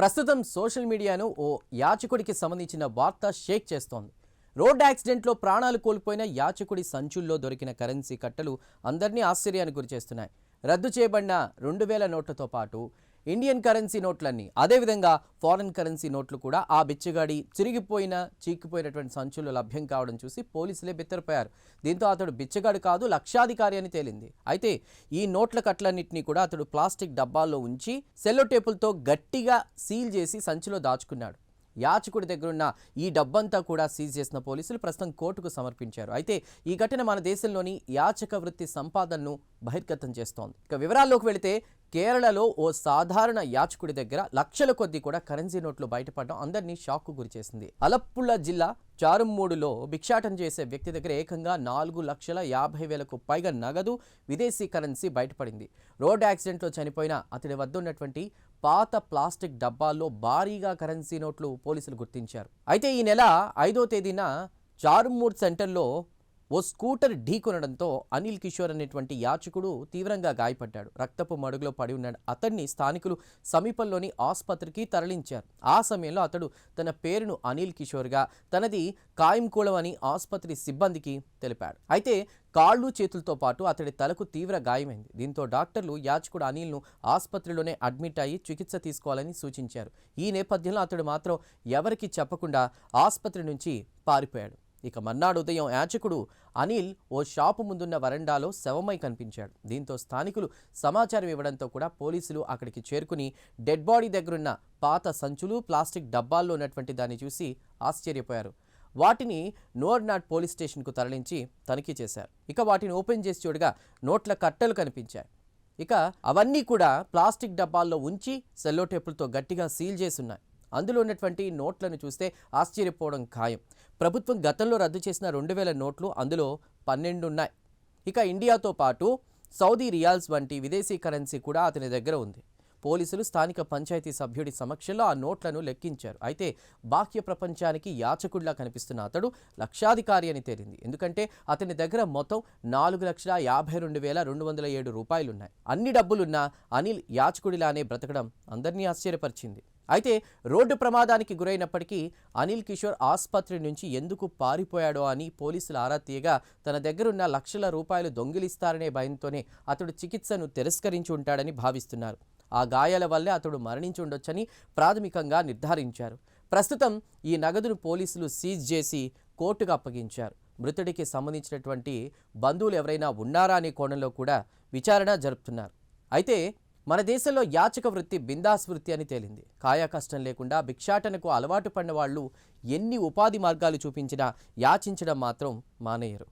ప్రస్తుతం సోషల్ మీడియాను ఓ యాచకుడికి సంబంధించిన వార్త షేక్ చేస్తోంది. రోడ్ యాక్సిడెంట్లో ప్రాణాలు కోల్పోయిన యాచకుడి సంచుల్లో దొరికిన కరెన్సీ కట్టలు అందరినీ ఆశ్చర్యానికి గురిచేస్తున్నాయి. రద్దు చేయబడిన 2000 నోట్లతో పాటు ఇండియన్ కరెన్సీ నోట్లన్నీ, అదేవిధంగా ఫారెన్ కరెన్సీ నోట్లు కూడా ఆ బిచ్చగాడి చిరిగిపోయిన చీకిపోయినటువంటి సంచుల్లో లభ్యం కావడం చూసి పోలీసులే బిత్తరపోయారు. దీంతో అతడు బిచ్చగాడు కాదు, లక్షాధికారి అని తేలింది. అయితే ఈ నోట్ల కట్లన్నింటినీ కూడా అతడు ప్లాస్టిక్ డబ్బాల్లో ఉంచి సెల్లో టేపులతో గట్టిగా సీల్ చేసి సంచిలో దాచుకున్నాడు. యాచకుడి దగ్గరున్న ఈ డబ్బంతా కూడా సీజ్ చేసిన పోలీసులు ప్రస్తుతం కోర్టుకు సమర్పించారు. అయితే ఈ ఘటన మన దేశంలోని యాచక వృత్తి సంపాదనను బహిర్గతం చేస్తోంది. ఇక వివరాల్లోకి వెళితే కేరళలో ఓ సాధారణ యాచకుడి దగ్గర లక్షల కొద్దీ కూడా కరెన్సీ నోట్లు బయటపడడం అందరినీ షాక్కు గురిచేసింది. అలప్పుళ జిల్లా చారుమ్మూడులో భిక్షాటన చేసే వ్యక్తి దగ్గర ఏకంగా 4,50,000కు పైగా నగదు, విదేశీ కరెన్సీ బయటపడింది. రోడ్ యాక్సిడెంట్లో చనిపోయిన అతడి వద్ద ఉన్నటువంటి పాత ప్లాస్టిక్ డబ్బాల్లో భారీగా కరెన్సీ నోట్లు పోలీసులు గుర్తించారు. అయితే ఈ నెల 5వ తేదీన చారుమ్మూడ్ సెంటర్లో ఓ స్కూటర్ ఢీకొనడంతో అనిల్ కిషోర్ అనేటువంటి యాచకుడు తీవ్రంగా గాయపడ్డాడు. రక్తపు మడుగులో పడి ఉన్నాడు. అతన్ని స్థానికులు సమీపంలోని ఆసుపత్రికి తరలించారు. ఆ సమయంలో అతడు తన పేరును అనిల్ కిషోర్గా, తనది కాయంకూళం అని ఆసుపత్రి సిబ్బందికి తెలిపాడు. అయితే కాళ్ళు చేతులతో పాటు అతడి తలకు తీవ్ర గాయమైంది. దీంతో డాక్టర్లు యాచకుడు అనిల్ను ఆసుపత్రిలోనే అడ్మిట్ అయ్యి చికిత్స తీసుకోవాలని సూచించారు. ఈ నేపథ్యంలో అతడు మాత్రం ఎవరికి చెప్పకుండా ఆసుపత్రి నుంచి పారిపోయాడు. ఇక మర్నాడు ఉదయం యాచకుడు అనిల్ ఓ షాపు ముందున్న వరండాలో శవమై కనిపించాడు. దీంతో స్థానికులు సమాచారం ఇవ్వడంతో కూడా పోలీసులు అక్కడికి చేరుకుని డెడ్ బాడీ దగ్గరున్న పాత సంచులు, ప్లాస్టిక్ డబ్బాల్లో ఉన్నటువంటి దాన్ని చూసి ఆశ్చర్యపోయారు. వాటిని నోర్నాడ్ పోలీస్ స్టేషన్కు తరలించి తనిఖీ చేశారు. ఇక వాటిని ఓపెన్ చేసి చూడగా నోట్ల కట్టలు కనిపించాయి. ఇక అవన్నీ కూడా ప్లాస్టిక్ డబ్బాల్లో ఉంచి సెల్లో టేపులతో గట్టిగా సీల్ చేసి ఉన్నాయి. అందులో ఉన్నటువంటి నోట్లను చూస్తే ఆశ్చర్యపోవడం ఖాయం. ప్రభుత్వం గతంలో రద్దు చేసిన 2000 నోట్లు అందులో 12 ఉన్నాయి. ఇక ఇండియాతో పాటు సౌదీ రియాల్స్ వంటి విదేశీ కరెన్సీ కూడా అతని దగ్గర ఉంది. పోలీసులు స్థానిక పంచాయతీ సభ్యుడి సమక్షంలో ఆ నోట్లను లెక్కించారు. అయితే బాహ్య ప్రపంచానికి యాచకుడిలా కనిపిస్తున్న అతడు లక్షాధికారి అని తేలింది. ఎందుకంటే అతని దగ్గర మొత్తం 4,52,207 రూపాయలున్నాయి. అన్ని డబ్బులున్నా అనిల్ యాచకుడిలానే బ్రతకడం అందరినీ ఆశ్చర్యపరిచింది. అయితే రోడ్డు ప్రమాదానికి గురైనప్పటికీ అనిల్ కిషోర్ ఆసుపత్రి నుంచి ఎందుకు పారిపోయాడో అని పోలీసులు ఆరా తీయగా తన దగ్గరున్న లక్షల రూపాయలు దొంగిలిస్తారనే భయంతోనే అతడు చికిత్సను తిరస్కరించి ఉంటాడని భావిస్తున్నారు. ఆ గాయాల వల్లే అతడు మరణించి ఉండొచ్చని ప్రాథమికంగా నిర్ధారించారు. ప్రస్తుతం ఈ నగదును పోలీసులు సీజ్ చేసి కోర్టుకు అప్పగించారు. మృతుడికి సంబంధించినటువంటి బంధువులు ఎవరైనా ఉన్నారా అనే కోణంలో కూడా విచారణ జరుపుతున్నారు. అయితే మన దేశంలో యాచక వృత్తి బిందాస్ వృత్తి అని తేలింది. కాయా కష్టం లేకుండా భిక్షాటనకు అలవాటు పడిన వాళ్ళు ఎన్ని ఉపాధి మార్గాలు చూపించినా యాచించడం మాత్రం మానేయరు.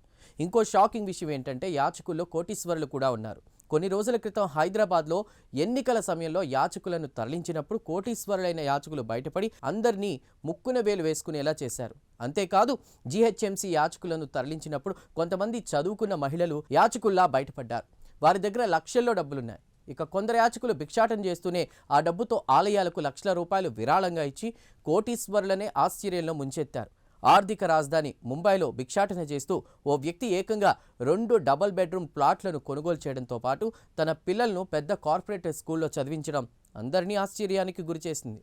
ఇంకో షాకింగ్ విషయం ఏంటంటే యాచకుల్లో కోటీశ్వరులు కూడా ఉన్నారు. కొన్ని రోజుల క్రితం హైదరాబాద్లో ఎన్నికల సమయంలో యాచకులను తరలించినప్పుడు కోటీశ్వరులైన యాచకులు బయటపడి అందరినీ ముక్కున వేలు వేసుకునేలా చేశారు. అంతేకాదు జీహెచ్ఎంసీ యాచకులను తరలించినప్పుడు కొంతమంది చదువుకున్న మహిళలు యాచకుల్లా బయటపడ్డారు. వారి దగ్గర లక్షల్లో డబ్బులున్నాయి. ఇక కొందరు యాచకులు భిక్షాటన చేస్తూనే ఆ డబ్బుతో ఆలయాలకు లక్షల రూపాయలు విరాళంగా ఇచ్చి కోటీశ్వరులనే ఆశ్చర్యంలో ముంచెత్తారు. ఆర్థిక రాజధాని ముంబైలో భిక్షాటన చేస్తూ ఓ వ్యక్తి ఏకంగా 2 డబుల్ బెడ్రూమ్ ప్లాట్లను కొనుగోలు చేయడంతో పాటు తన పిల్లలను పెద్ద కార్పొరేట్ స్కూల్లో చదివించడం అందరినీ ఆశ్చర్యానికి గురిచేసింది.